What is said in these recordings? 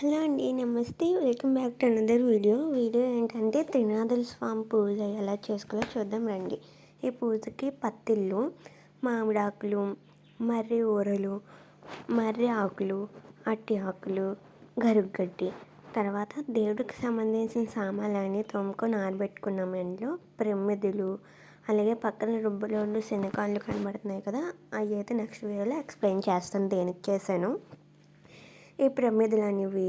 Hello అండి. నమస్తే. Welcome back to another video ఏంటంటే త్రినాథుల స్వామి పూజ ఎలా చేసుకోవాలో చూద్దాం రండి. ఈ పూజకి పత్తిళ్ళు, మామిడాకులు, మర్రి ఊరలు, మర్రి ఆకులు, అట్టి ఆకులు, గరుగ్గడ్డి, తర్వాత దేవుడికి సంబంధించిన సామాన్లన్నీ తోముకొని ఆరబెట్టుకున్నాం. ఇంట్లో ప్రమిదలు, అలాగే పక్కన రుబ్బురోళ్ళు శనకాళ్ళు కనబడుతున్నాయి కదా, అవి అయితే నెక్స్ట్ వీడియోలో ఎక్స్ప్లెయిన్ చేస్తాను దేనికి చేశాను. ఈ ప్రమిదలు అనేవి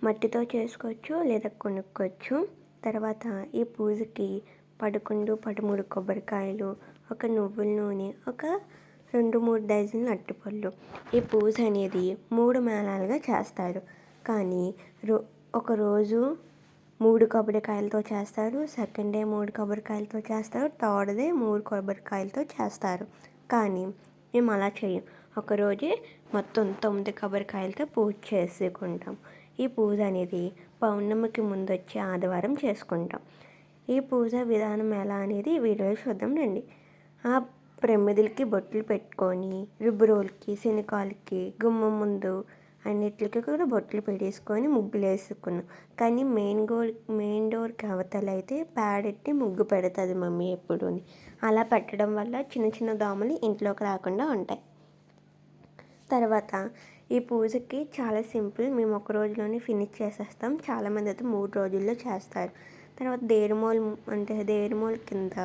మట్టితో చేసుకోవచ్చు లేదా కొనుక్కోవచ్చు. తర్వాత ఈ పూజకి 11, 13 కొబ్బరికాయలు, ఒక నువ్వుల నూనె, ఒక 2-3 డజన్లు అరటిపళ్ళు. ఈ పూజ అనేది 3 మేళాలుగా చేస్తారు. కానీ ఒకరోజు 3 కొబ్బరికాయలతో చేస్తారు, సెకండ్ డే 3 కొబ్బరికాయలతో చేస్తారు, థర్డ్ డే 3 కొబ్బరికాయలతో చేస్తారు. కానీ మేము అలా చేయం. ఒకరోజే మొత్తం 9 కొబ్బరికాయలతో పూజ చేసుకుంటాం. ఈ పూజ అనేది పౌర్ణమికి ముందు వచ్చే ఆదివారం చేసుకుంటాం. ఈ పూజ విధానం ఎలా అనేది వీడియోలో చూద్దాం రండి. ఆ ప్రమిదలకి బొట్లు పెట్టుకొని, రుబ్బురోలకి, శనకాలకి, గుమ్మం ముందు అన్నిటికి కూడా బొట్లు పెట్టేసుకొని ముగ్గులు వేసుకున్నాం. కానీ మెయిన్ డోర్కి అవతల అయితే పేడెట్టి ముగ్గు పెడుతుంది మమ్మీ ఎప్పుడు. అలా పెట్టడం వల్ల చిన్న చిన్న దోమలు ఇంట్లోకి రాకుండా ఉంటాయి. తర్వాత ఈ పూజకి చాలా సింపుల్. మేము ఒక రోజులోనే ఫినిష్ చేసేస్తాం. చాలామంది అయితే 3 రోజుల్లో చేస్తారు. తర్వాత దేవుడిమూల కింద,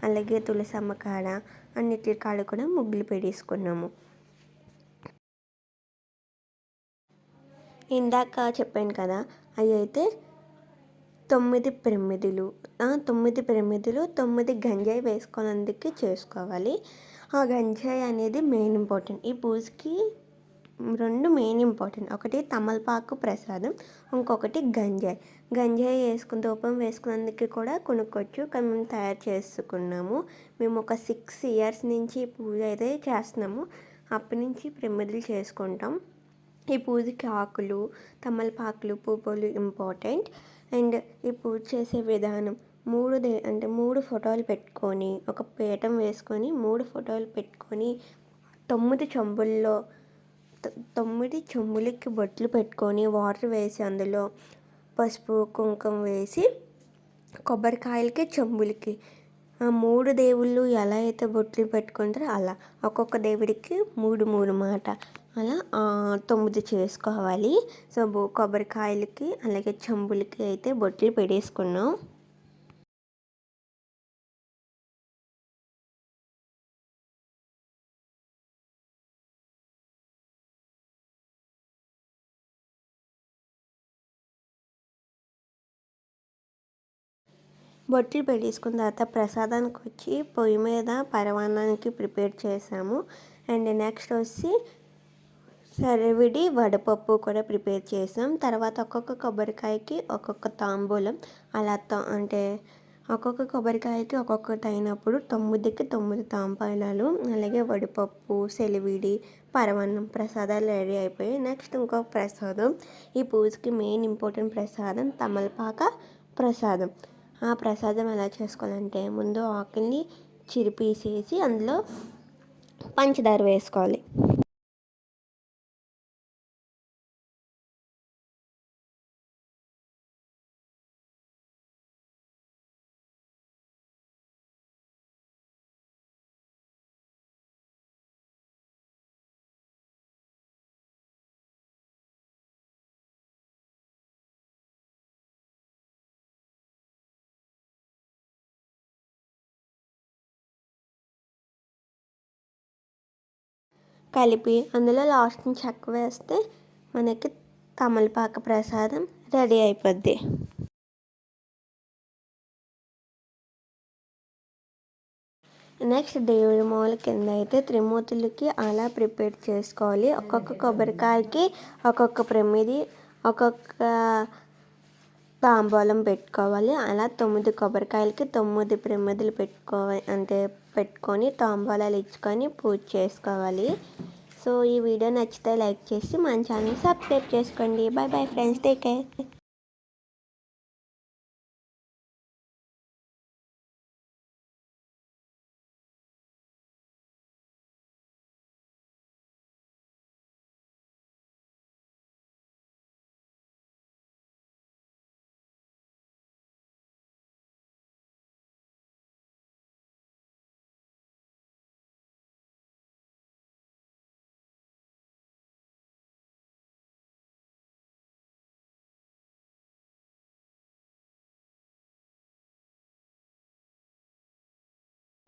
అలాగే తులసమ్మ కాడ, అన్నిటి కాడ కూడా ముగ్గులు పెట్టేసుకున్నాము. ఇందాక చెప్పాను కదా, అవి అయితే 9 ప్రమిదలు, 9 గంజాయి వేసుకోవాలందుకే చేసుకోవాలి. ఆ గంజాయి అనేది మెయిన్ ఇంపార్టెంట్. ఈ పూజకి 2 మెయిన్ ఇంపార్టెంట్. ఒకటి తమలపాకు ప్రసాదం, ఇంకొకటి గంజాయి వేసుకుని ధూపం వేసుకున్నందుకు కూడా కొనుక్కోవచ్చు. కానీ మేము తయారు చేసుకున్నాము. మేము ఒక 6 ఇయర్స్ నుంచి పూజ అయితే చేస్తున్నాము. అప్పటి నుంచి ప్రమిదలు చేసుకుంటాం. ఈ పూజకి ఆకులు, తమలపాకులు, పువ్వులు ఇంపార్టెంట్. అండ్ ఈ పూజ చేసే విధానం 3 ఫోటోలు పెట్టుకొని, ఒక పీఠం వేసుకొని 3 ఫోటోలు పెట్టుకొని 9 చెంబుల్లో 9 చెంబులకి బొట్లు పెట్టుకొని వాటర్ వేసి, అందులో పసుపు కుంకుమ వేసి, కొబ్బరికాయలకి చెంబులకి 3 దేవుళ్ళు ఎలా అయితే బొట్లు పెట్టుకుంటారో అలా ఒక్కొక్క దేవుడికి 3 మాట అలా 9 చేసుకోవాలి. సో కొబ్బరికాయలకి అలాగే చెంబులకి అయితే బొట్లు పెట్టేసుకున్నాం. బొట్లు పెట్టేసుకున్న తర్వాత ప్రసాదానికి వచ్చి పొయ్యి మీద పరమాన్నానికి ప్రిపేర్ చేసాము. అండ్ నెక్స్ట్ వచ్చి సరివిడి వడపప్పు కూడా ప్రిపేర్ చేసాం. తర్వాత ఒక్కొక్క కొబ్బరికాయకి ఒక్కొక్క తాంబూలం, అలా ఒక్కొక్క కొబ్బరికాయకి ఒక్కొక్కటి అయినప్పుడు 9కి 9 తాంబూలాలు, అలాగే వడపప్పు, సెలివిడి, పరమాన్నం ప్రసాదాలు రెడీ అయిపోయాయి. నెక్స్ట్ ఇంకొక ప్రసాదం, ఈ పూజకి మెయిన్ ఇంపార్టెంట్ ప్రసాదం తమలపాక ప్రసాదం. ఆ ప్రసాదం ఎలా చేసుకోవాలంటే, ముందు ఆకుల్ని చిరిపేసేసి అందులో పంచదార వేసుకోవాలి. కలిపి అందులో లాస్ట్ని చెక్క వేస్తే మనకి తమలపాక ప్రసాదం రెడీ అయిపోద్ది. నెక్స్ట్ దేవుడి మూల కింద అయితే త్రిమూర్తులకి అలా ప్రిపేర్ చేసుకోవాలి. ఒక్కొక్క కొబ్బరికాయకి ఒక్కొక్క ప్రమిది, ఒక్కొక్క తాంబూలం పెట్టుకోవాలి. అలా 9 కొబ్బరికాయలకి 9 ప్రమిదలు పెట్టుకొని తాంబూలాలు ఇచ్చుకొని పూజ చేసుకోవాలి. సో ఈ వీడియో నచ్చితే లైక్ చేసి మన ఛానల్ సబ్స్క్రైబ్ చేసుకోండి. Bye friends, take care.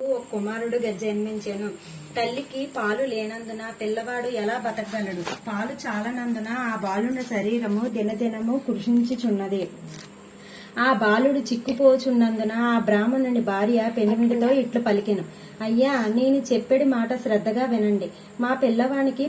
ఒక కుమారుడుగా జన్మించెను. తల్లికి పాలు లేనందున పిల్లవాడు ఎలా బతకగలడు? పాలు చాలనందున ఆ బాలుని శరీరము దినదినము కృషించుచున్నది. ఆ బాలుడు చిక్కుపోచున్నందున ఆ బ్రాహ్మణుని భార్య పెనుగుతో ఇట్లు పలికెను, అయ్యా, నేను చెప్పేడి మాట శ్రద్ధగా వినండి. మా పిల్లవానికి